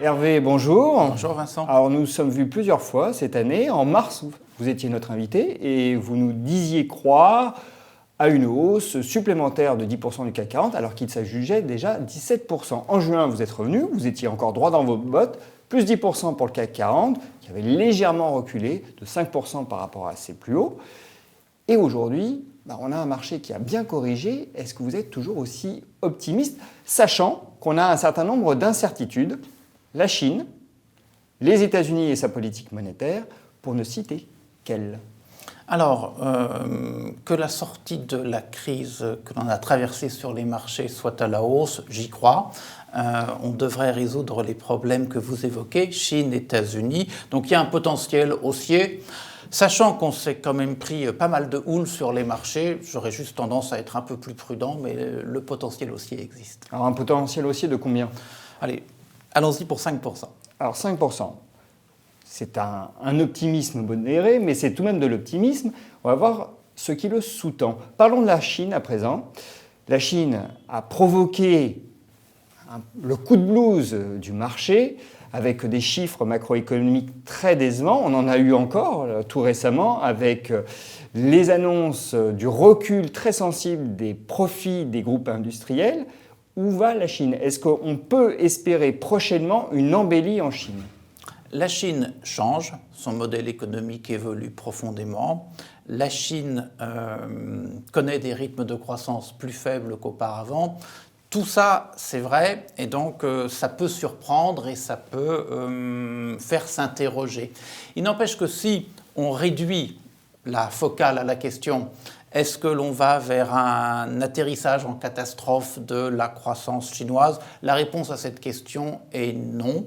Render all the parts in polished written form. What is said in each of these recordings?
Hervé, bonjour. Bonjour Vincent. Alors nous nous sommes vus plusieurs fois cette année. En mars, vous étiez notre invité et vous nous disiez croire à une hausse supplémentaire de 10% du CAC 40 alors qu'il s'agissait déjà 17%. En juin, vous êtes revenu, vous étiez encore droit dans vos bottes, plus 10% pour le CAC 40 qui avait légèrement reculé de 5% par rapport à ses plus hauts. Et aujourd'hui, on a un marché qui a bien corrigé. Est-ce que vous êtes toujours aussi optimiste, sachant qu'on a un certain nombre d'incertitudes? La Chine, les États-Unis et sa politique monétaire, pour ne citer qu'elles. Alors, que la sortie de la crise que l'on a traversée sur les marchés soit à la hausse, j'y crois. On devrait résoudre les problèmes que vous évoquez, Chine, États-Unis. Donc il y a un potentiel haussier. Sachant qu'on s'est quand même pris pas mal de houle sur les marchés, j'aurais juste tendance à être un peu plus prudent, mais le potentiel haussier existe. Alors un potentiel haussier de combien? Allez, allons-y pour 5%. Alors 5%, c'est un optimisme modéré, mais c'est tout de même de l'optimisme. On va voir ce qui le sous-tend. Parlons de la Chine à présent. La Chine a provoqué le coup de blues du marché avec des chiffres macroéconomiques très décevants. On en a eu encore tout récemment avec les annonces du recul très sensible des profits des groupes industriels. Où va la Chine? Est-ce qu'on peut espérer prochainement une embellie en Chine? La Chine change, son modèle économique évolue profondément. La Chine connaît des rythmes de croissance plus faibles qu'auparavant. Tout ça, c'est vrai, et donc ça peut surprendre et ça peut faire s'interroger. Il n'empêche que si on réduit la focale à la question « Est-ce que l'on va vers un atterrissage en catastrophe de la croissance chinoise ?» La réponse à cette question est non.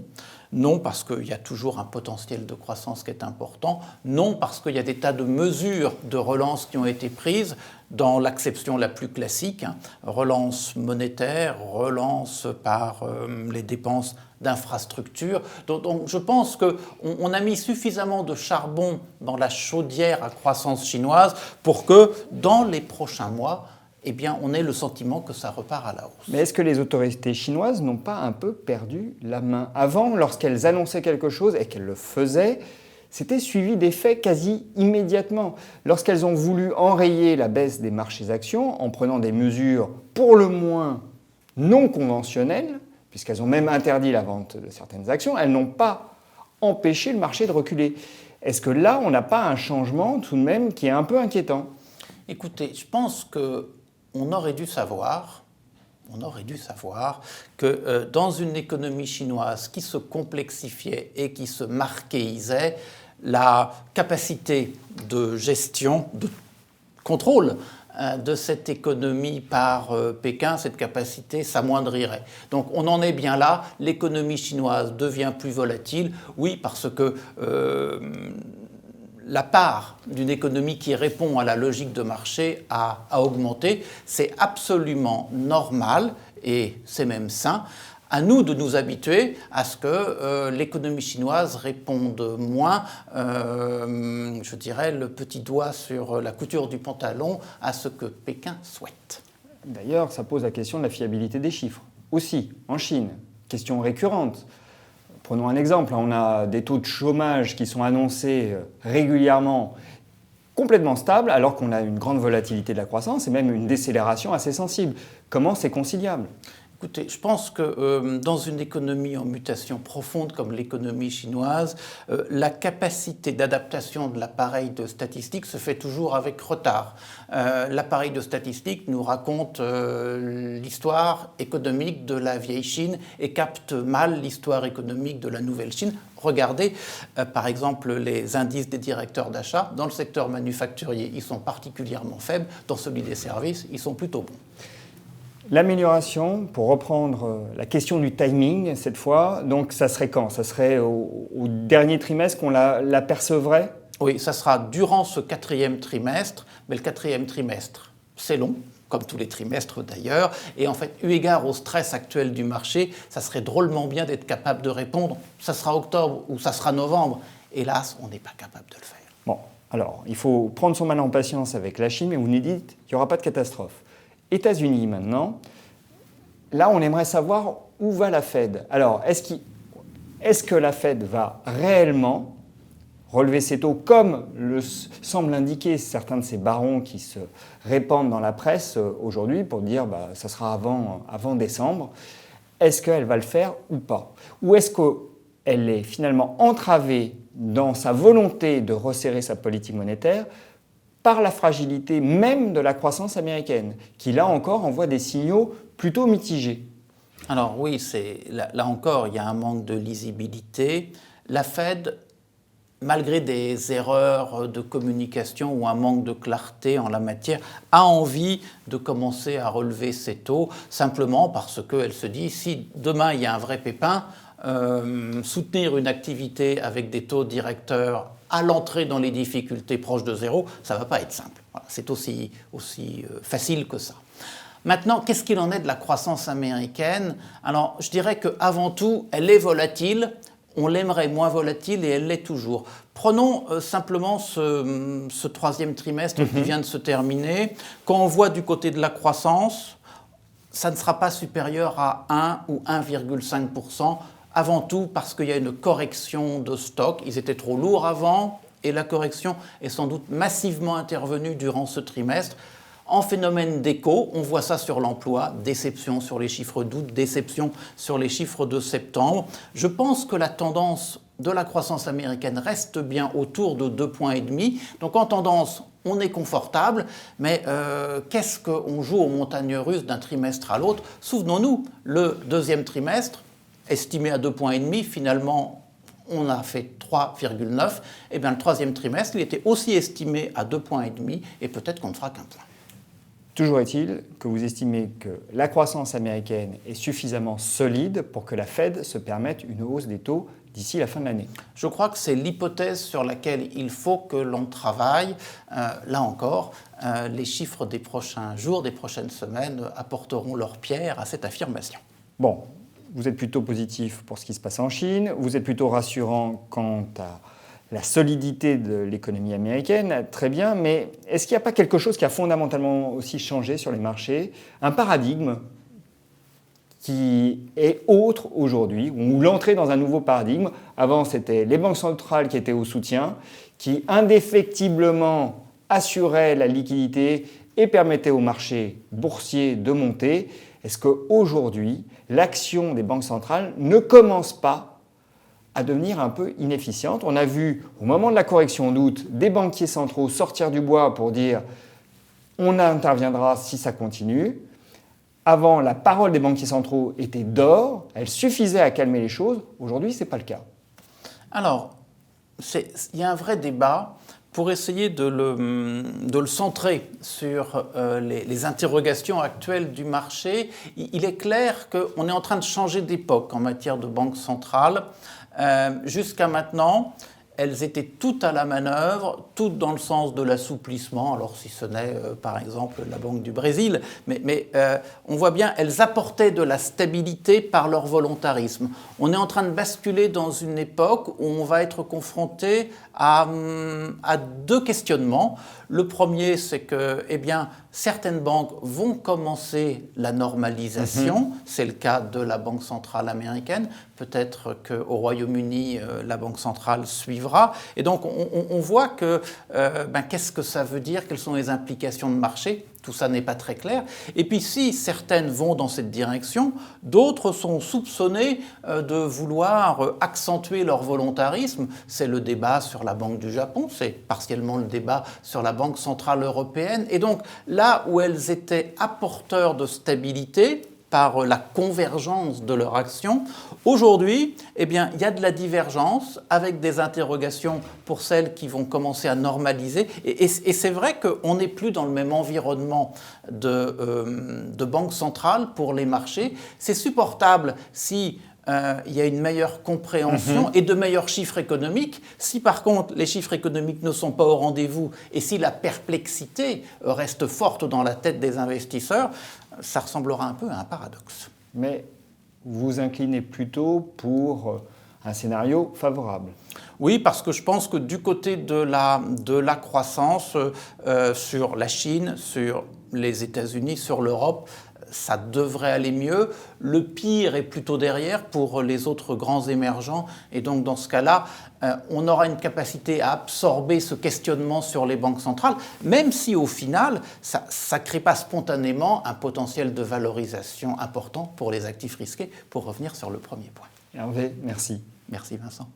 Non, parce qu'il y a toujours un potentiel de croissance qui est important. Non, parce qu'il y a des tas de mesures de relance qui ont été prises dans l'acception la plus classique. Relance monétaire, relance par les dépenses d'infrastructures. Donc je pense qu'on a mis suffisamment de charbon dans la chaudière à croissance chinoise pour que dans les prochains mois, on ait le sentiment que ça repart à la hausse. Mais est-ce que les autorités chinoises n'ont pas un peu perdu la main? Avant, lorsqu'elles annonçaient quelque chose et qu'elles le faisaient, c'était suivi d'effets quasi immédiatement. Lorsqu'elles ont voulu enrayer la baisse des marchés actions en prenant des mesures pour le moins non conventionnelles, puisqu'elles ont même interdit la vente de certaines actions, elles n'ont pas empêché le marché de reculer. Est-ce que là, on n'a pas un changement tout de même qui est un peu inquiétant? Écoutez, je pense qu'on aurait dû savoir que dans une économie chinoise qui se complexifiait et qui se marquéisait, la capacité de gestion, de contrôle de cette économie par Pékin, cette capacité s'amoindrirait. Donc on en est bien là, l'économie chinoise devient plus volatile, oui, parce que la part d'une économie qui répond à la logique de marché a augmenté. C'est absolument normal et c'est même sain. À nous de nous habituer à ce que l'économie chinoise réponde moins, je dirais, le petit doigt sur la couture du pantalon à ce que Pékin souhaite. D'ailleurs, ça pose la question de la fiabilité des chiffres. Aussi, en Chine, question récurrente. Prenons un exemple, on a des taux de chômage qui sont annoncés régulièrement complètement stables alors qu'on a une grande volatilité de la croissance et même une décélération assez sensible. Comment c'est conciliable ? Écoutez, je pense que dans une économie en mutation profonde comme l'économie chinoise, la capacité d'adaptation de l'appareil de statistique se fait toujours avec retard. L'appareil de statistique nous raconte l'histoire économique de la vieille Chine et capte mal l'histoire économique de la nouvelle Chine. Regardez, par exemple, les indices des directeurs d'achat. Dans le secteur manufacturier, ils sont particulièrement faibles. Dans celui des services, ils sont plutôt bons. L'amélioration, pour reprendre la question du timing cette fois, donc ça serait quand? Ça serait au dernier trimestre qu'on l'apercevrait? Oui, ça sera durant ce 4e trimestre, mais le 4e trimestre, c'est long, comme tous les trimestres d'ailleurs, et en fait, eu égard au stress actuel du marché, ça serait drôlement bien d'être capable de répondre. Ça sera octobre ou ça sera novembre. Hélas, on n'est pas capable de le faire. Bon, alors, il faut prendre son mal en patience avec la Chine, mais vous nous dites qu'il n'y aura pas de catastrophe. États-Unis maintenant, là on aimerait savoir où va la Fed. Alors, Est-ce que la Fed va réellement relever ses taux comme le semblent indiquer certains de ces barons qui se répandent dans la presse aujourd'hui pour dire ça sera avant décembre? Est-ce qu'elle va le faire ou pas? Ou est-ce qu'elle est finalement entravée dans sa volonté de resserrer sa politique monétaire par la fragilité même de la croissance américaine, qui là encore envoie des signaux plutôt mitigés? Alors oui, là encore, il y a un manque de lisibilité. La Fed, malgré des erreurs de communication ou un manque de clarté en la matière, a envie de commencer à relever ses taux, simplement parce qu'elle se dit, si demain il y a un vrai pépin, soutenir une activité avec des taux directeurs à l'entrée dans les difficultés proches de zéro, ça ne va pas être simple. Voilà, c'est aussi facile que ça. Maintenant, qu'est-ce qu'il en est de la croissance américaine? Alors, je dirais qu'avant tout, elle est volatile. On l'aimerait moins volatile et elle l'est toujours. Prenons simplement ce troisième trimestre qui vient de se terminer. Quand on voit du côté de la croissance, ça ne sera pas supérieur à 1 ou 1,5%. Avant tout parce qu'il y a une correction de stock. Ils étaient trop lourds avant et la correction est sans doute massivement intervenue durant ce trimestre. En phénomène d'écho, on voit ça sur l'emploi, déception sur les chiffres d'août, déception sur les chiffres de septembre. Je pense que la tendance de la croissance américaine reste bien autour de 2,5 points. Donc en tendance, on est confortable, mais qu'est-ce qu'on joue aux montagnes russes d'un trimestre à l'autre? Souvenons-nous, le deuxième trimestre, estimé à 2,5 points, finalement, on a fait 3,9. Et bien le troisième trimestre, il était aussi estimé à 2,5 points, et peut-être qu'on ne fera qu'un point. Toujours est-il que vous estimez que la croissance américaine est suffisamment solide pour que la Fed se permette une hausse des taux d'ici la fin de l'année? Je crois que c'est l'hypothèse sur laquelle il faut que l'on travaille. Là encore, les chiffres des prochains jours, des prochaines semaines apporteront leur pierre à cette affirmation. Bon, vous êtes plutôt positif pour ce qui se passe en Chine, vous êtes plutôt rassurant quant à la solidité de l'économie américaine, très bien, mais est-ce qu'il n'y a pas quelque chose qui a fondamentalement aussi changé sur les marchés? Un paradigme qui est autre aujourd'hui, ou l'entrée dans un nouveau paradigme. Avant, c'était les banques centrales qui étaient au soutien, qui indéfectiblement assuraient la liquidité et permettaient aux marchés boursiers de monter. Est-ce qu'aujourd'hui, l'action des banques centrales ne commence pas à devenir un peu inefficiente? On a vu, au moment de la correction d'août, des banquiers centraux sortir du bois pour dire « on interviendra si ça continue ». Avant, la parole des banquiers centraux était d'or, elle suffisait à calmer les choses. Aujourd'hui, ce n'est pas le cas. Alors, il y a un vrai débat pour essayer de le centrer sur les interrogations actuelles du marché. Il est clair qu'on est en train de changer d'époque en matière de banque centrale. Jusqu'à maintenant, elles étaient toutes à la manœuvre, toutes dans le sens de l'assouplissement, alors si ce n'est par exemple la Banque du Brésil, mais on voit bien, elles apportaient de la stabilité par leur volontarisme. On est en train de basculer dans une époque où on va être confronté à deux questionnements. Le premier, c'est que certaines banques vont commencer la normalisation. C'est le cas de la Banque centrale américaine. Peut-être qu'au Royaume-Uni, la Banque centrale suivra. Et donc, on voit que qu'est-ce que ça veut dire? Quelles sont les implications de marché? Tout ça n'est pas très clair. Et puis, si certaines vont dans cette direction, d'autres sont soupçonnées de vouloir accentuer leur volontarisme. C'est le débat sur la Banque du Japon, c'est partiellement le débat sur la Banque centrale européenne. Et donc, là où elles étaient apporteurs de stabilité, par la convergence de leur action. Aujourd'hui, il y a de la divergence avec des interrogations pour celles qui vont commencer à normaliser. Et c'est vrai qu'on n'est plus dans le même environnement de banque centrale pour les marchés. C'est supportable si il y a une meilleure compréhension et de meilleurs chiffres économiques. Si par contre les chiffres économiques ne sont pas au rendez-vous et si la perplexité reste forte dans la tête des investisseurs, ça ressemblera un peu à un paradoxe. Mais vous vous inclinez plutôt pour un scénario favorable? Oui, parce que je pense que du côté de la croissance sur la Chine, sur les États-Unis, sur l'Europe, ça devrait aller mieux. Le pire est plutôt derrière pour les autres grands émergents. Et donc, dans ce cas-là, on aura une capacité à absorber ce questionnement sur les banques centrales, même si au final, ça ne crée pas spontanément un potentiel de valorisation important pour les actifs risqués, pour revenir sur le premier point. Hervé, merci. Merci Vincent.